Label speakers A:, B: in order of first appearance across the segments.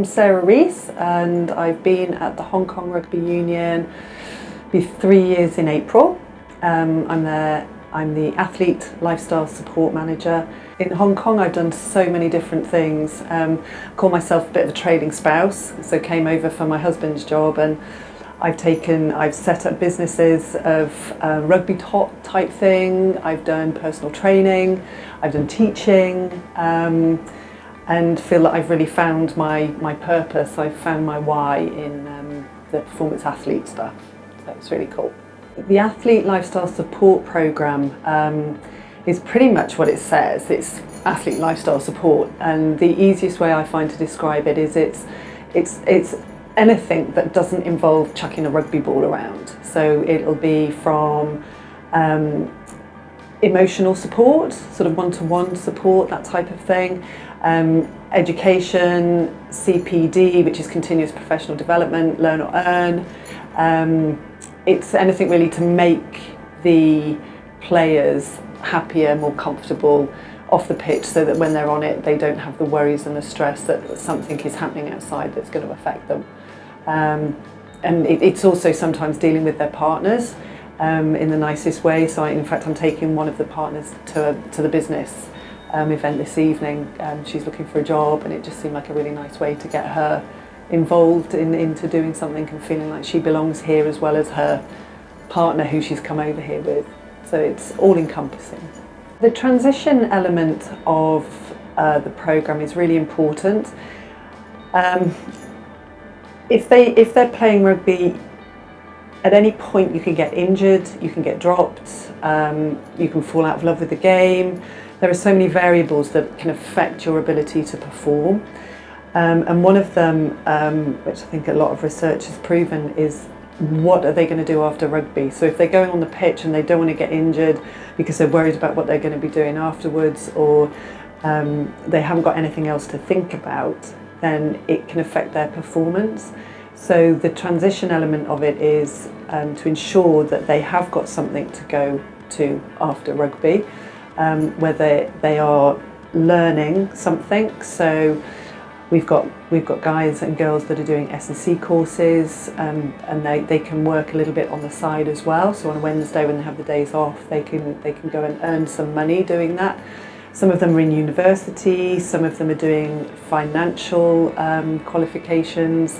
A: I'm Sarah Rees, and I've been at the Hong Kong Rugby Union for 3 years in April. I'm the Athlete Lifestyle Support Manager. In Hong Kong I've done so many different things. I call myself a bit of a trading spouse, so came over for my husband's job, and I've set up businesses of rugby type thing. I've done personal training, I've done teaching, and feel that I've really found my purpose. I've found my why in the performance athlete stuff. So it's really cool. The Athlete Lifestyle Support Programme is pretty much what it says. It's athlete lifestyle support, and the easiest way I find to describe it is it's anything that doesn't involve chucking a rugby ball around. So it'll be from emotional support, sort of one-to-one support, that type of thing, education, CPD, which is continuous professional development, learn or earn. It's anything really to make the players happier, more comfortable off the pitch, so that when they're on it they don't have the worries and the stress that something is happening outside that's going to affect them. And it's also sometimes dealing with their partners in the nicest way. So in fact I'm taking one of the partners to the business event this evening. She's looking for a job, and it just seemed like a really nice way to get her involved into doing something and feeling like she belongs here, as well as her partner who she's come over here with. So it's all encompassing. The transition element of the programme is really important. If they're playing rugby, at any point you can get injured, you can get dropped, you can fall out of love with the game. There are so many variables that can affect your ability to perform. And one of them, which I think a lot of research has proven, is what are they going to do after rugby? So if they're going on the pitch and they don't want to get injured because they're worried about what they're going to be doing afterwards, or they haven't got anything else to think about, then it can affect their performance. So the transition element of it is to ensure that they have got something to go to after rugby, whether they are learning something. So we've got guys and girls that are doing S&C courses, and they can work a little bit on the side as well. So on a Wednesday when they have the days off, they can go and earn some money doing that. Some of them are in university, some of them are doing financial qualifications.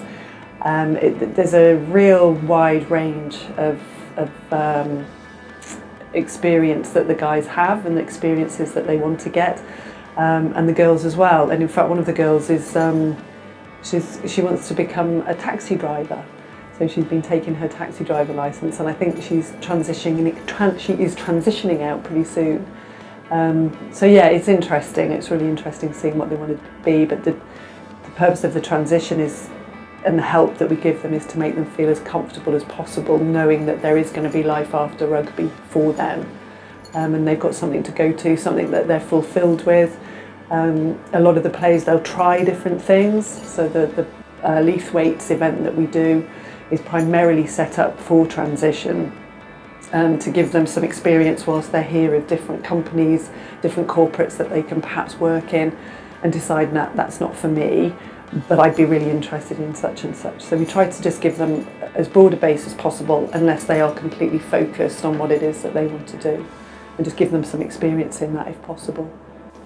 A: There's a real wide range of experience that the guys have, and the experiences that they want to get, and the girls as well. And in fact, one of the girls is she wants to become a taxi driver, so she's been taking her taxi driver license, and I think she is transitioning out pretty soon. So yeah, it's interesting. It's really interesting seeing what they want to be, but the purpose of the transition is, and the help that we give them, is to make them feel as comfortable as possible, knowing that there is going to be life after rugby for them, and they've got something to go to, something that they're fulfilled with. A lot of the players, they'll try different things. So the Leith Weights event that we do is primarily set up for transition, to give them some experience whilst they're here of different companies, different corporates that they can perhaps work in, and decide that that's not for me, but I'd be really interested in such and such. So we try to just give them as broad a base as possible, unless they are completely focused on what it is that they want to do, and just give them some experience in that if possible.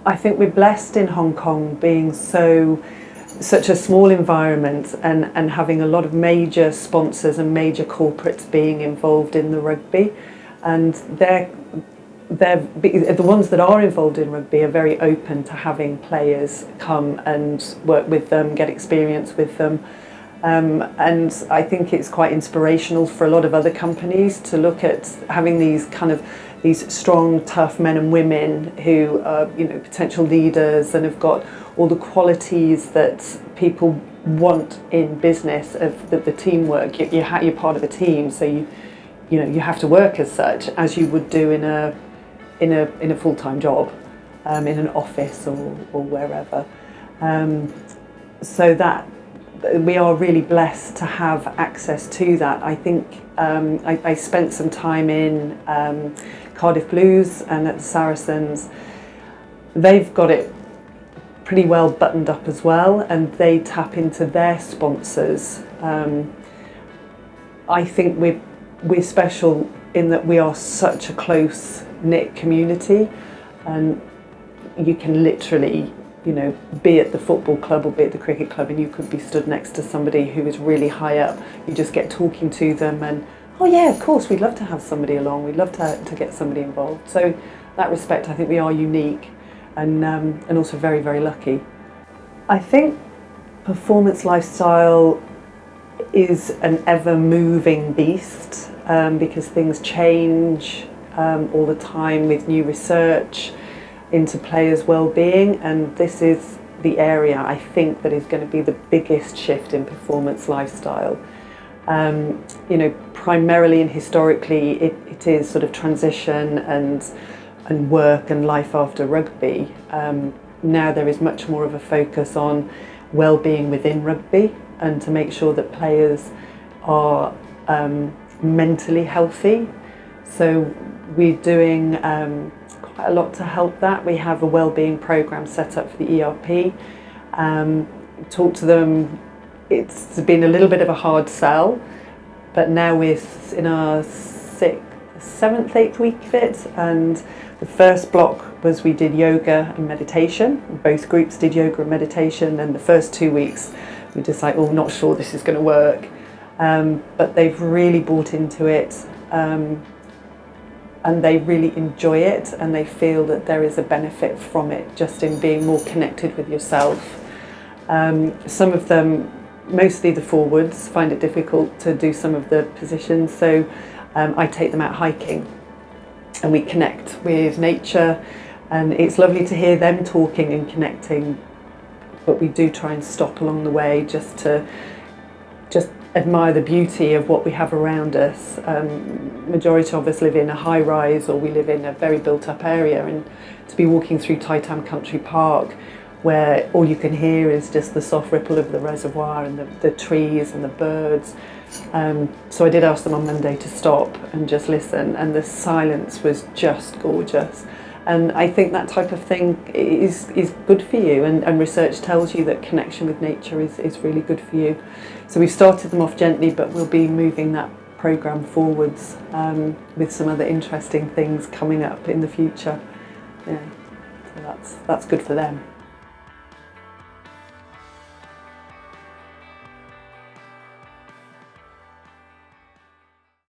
A: I think we're blessed in Hong Kong being such a small environment, and having a lot of major sponsors and major corporates being involved in the rugby, and the ones that are involved in rugby are very open to having players come and work with them, get experience with them, and I think it's quite inspirational for a lot of other companies to look at having these strong, tough men and women who are, potential leaders and have got all the qualities that people want in business, of the teamwork. You're part of a team, so you have to work as such as you would do in a full-time job, in an office or wherever. So that we are really blessed to have access to that. I think I spent some time in Cardiff Blues and at the Saracens. They've got it pretty well buttoned up as well, and they tap into their sponsors. I think we're special in that we are such a close-knit community, and you can literally, you know, be at the football club or be at the cricket club and you could be stood next to somebody who is really high up. You just get talking to them and, oh yeah, of course, we'd love to have somebody along, we'd love to get somebody involved. So in that respect, I think we are unique and also very, very lucky. I think performance lifestyle is an ever-moving beast because things change all the time with new research into players' well-being, and this is the area I think that is going to be the biggest shift in performance lifestyle. You know, primarily and historically it is sort of transition and work and life after rugby. Now there is much more of a focus on well-being within rugby and to make sure that players are mentally healthy. So we're doing quite a lot to help that. We have a wellbeing program set up for the ERP. Talk to them. It's been a little bit of a hard sell, but now we're in our 7th, 8th week of it, and the first block was we did yoga and meditation. Both groups did yoga and meditation, and the first 2 weeks we just like, oh, not sure this is going to work, but they've really bought into it. And they really enjoy it, and they feel that there is a benefit from it just in being more connected with yourself. Some of them, mostly the forwards, find it difficult to do some of the positions, so I take them out hiking and we connect with nature, and it's lovely to hear them talking and connecting, but we do try and stop along the way just to admire the beauty of what we have around us. Majority of us live in a high rise or we live in a very built up area, and to be walking through Tightham Country Park where all you can hear is just the soft ripple of the reservoir and the trees and the birds. So I did ask them on Monday to stop and just listen, and the silence was just gorgeous. And I think that type of thing is good for you, and research tells you that connection with nature is really good for you. So we've started them off gently, but we'll be moving that programme forwards with some other interesting things coming up in the future. Yeah, so that's good for them.